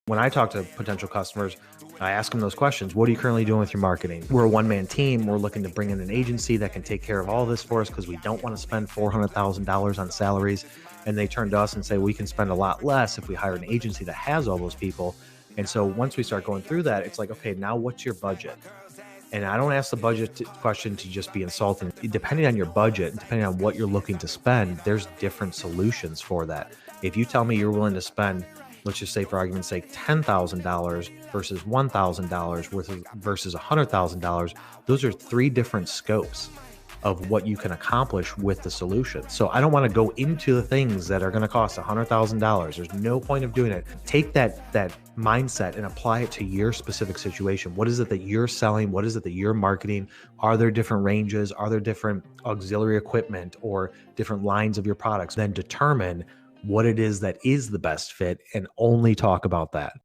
When I talk to potential customers, I ask them those questions. What are you currently doing with your marketing? We're a one-man team. We're looking to bring in an agency that can take care of all this for us because we don't want to spend $400,000 on salaries. And they turn to us and say, we can spend a lot less if we hire an agency that has all those people. And so once we start going through that, it's like, okay, now what's your budget? And I don't ask the budget question to just be insulting. Depending on your budget, depending on what you're looking to spend, there's different solutions for that. If you tell me you're willing to spend, let's just say for argument's sake, $10,000 versus $1,000 versus $100,000, those are three different scopes of what you can accomplish with the solution. So I don't want to go into the things that are going to cost $100,000. There's no point of doing it. Take that mindset and apply it to your specific situation. What is it that you're selling? What is it that you're marketing? Are there different ranges? Are there different auxiliary equipment or different lines of your products? Then determine what it is that is the best fit and only talk about that.